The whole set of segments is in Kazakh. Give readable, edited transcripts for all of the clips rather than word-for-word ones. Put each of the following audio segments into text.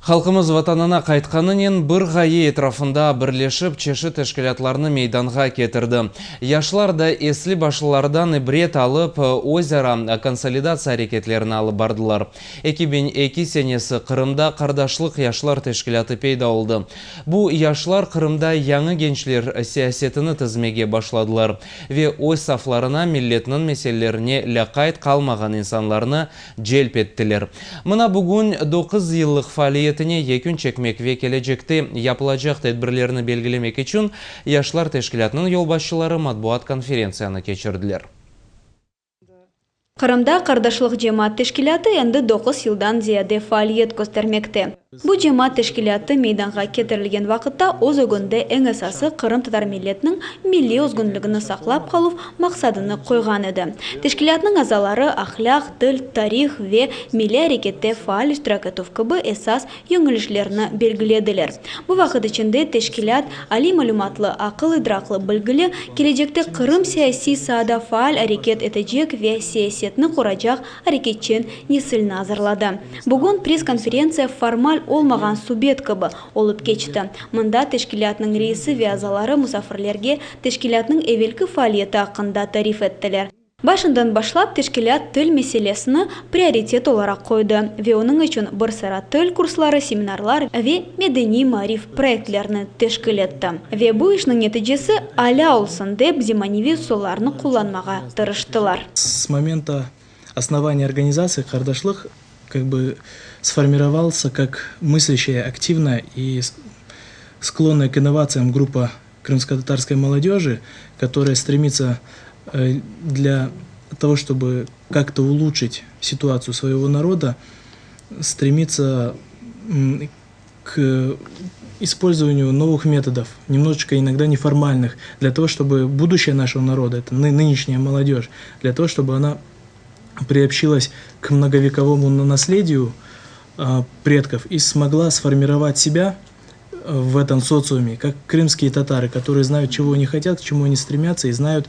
Халқымыз ватанына қайтқанынан бір ғайы етрафында бірлешіп чеші тәшкілатларны мейданға кетірді. Яшылар да еслі башылардан ибрет алып, өзара консолидация әрекетлерін алып бардылар. 2002 сенесі Қырымда қардашлық яшылар тәшкілаты пейда oldu. Бұл яшылар Қырымда яңы генчлер сиясетіні тізмеге башладылар. Ве өз сафларына миллетінің меселелеріне ләқайт қалмаған инсанларны желп еттілер. Мына бүгін 9 yıllık фалиетіне екін чекмек ве келечекте япылacak тәдбірлеріні белгілемек үшін яшылар тәшкілатының yolbaşçылары матбуат конференцияны кечірділер. Қырымда қардашлық жемат тешкілаты енді 9 yılдан зияде фаалиет көстермекте. Бұл жемат тешкілаты мейданға кетірілген вақытта оз өгінді ең асасы Қырым татар миллетінің милли өзгүнлігіні сақлап қалу мақсадыны қойған еді. Тешкілатының азалары ахлақ, тіл, тарих ве милли әрекетте фаал іштирак ету кыбы esas йөңілішлеріні белгіледілер. Бұл вақыт ішінде тешкілат али мәлуматлы, ақыл идрақлы білгілі келечекте Қырым сияси саада фаал әрекет етежек ве сиясетіні құрачақ әрекетчен несілін азырлады. Бүгін пресс-конференция формаль olmagan subet кыбы олып кечті. Мында тешкілатның рейсі ве азалары мұсафірлерге тешкілатның эвелкі фаалиеті ақында тариф еттілер. Башындан башлап тешкілат тіл меселесіні приоритет оларақ қойды. Ве оның үшін бір сара тіл курслары, семинарлар ве медени мариф проектлеріні тешкіл етті. Ве бұл ішінің нәтижесі аля олсын деп зиманеви соларны құланмаға тырыштылар. С момента основания организации «Кардашлык» сформировался как мыслящая, активная и склонная к инновациям группа крымско-татарской молодежи, которая стремится для того, чтобы как-то улучшить ситуацию своего народа, стремится к использованию новых методов, немножечко иногда неформальных, для того, чтобы будущее нашего народа, это нынешняя молодежь, для того, чтобы она приобщилась к многовековому наследию предков и смогла сформировать себя в этом социуме, как крымские татары, которые знают, чего они хотят, к чему они стремятся и знают,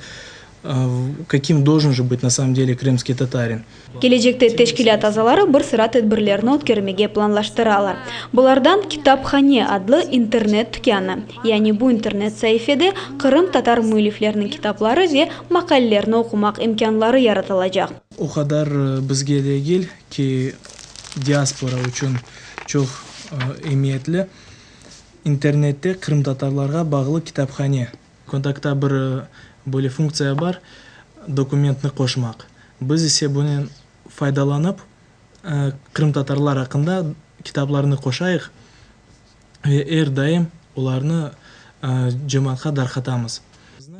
каким должен же быть на самом деле крымский татарин. Келечекте тешкилат азалары бір сыра тәдбірлерін өткермеге планлаштыралар. Бұлардан Китапхане адлы интернет түкяны. Яғни бұл интернет сайфеде Қырым татар муйлифлерінің китаплары ве мақаллерін оқымақ имканлары яратылacak. O kadar bizge de gel ki диаспора үшін çok emniyetli internette Kırım tatarlarga bağlı kitapхане. Kontakta bir böyle функция бар, документны қошмақ. Біз есе бұны файдаланып, Кырым татарлар ақында китапларны қошайық ве әрдайым оларны жематқа дарқатамыз.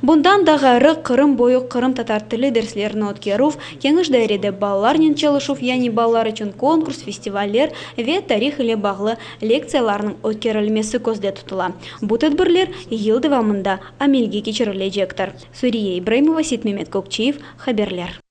Bundan dağarı Қырым бойы Қырым татар тілі дәрслерін өткеру, кеңіш дайреде балалар ненчалышув, яғни балалар үшін конкурс, фестивальлер ве тарих ile бағлы лекцияларының өткерілмесі көзде тұтыла. Бұл тәдбірлер ел давамында амелге кечірілежектір. Сүрия Ибраимова, Сетмемет Көкчиев, хаберлер.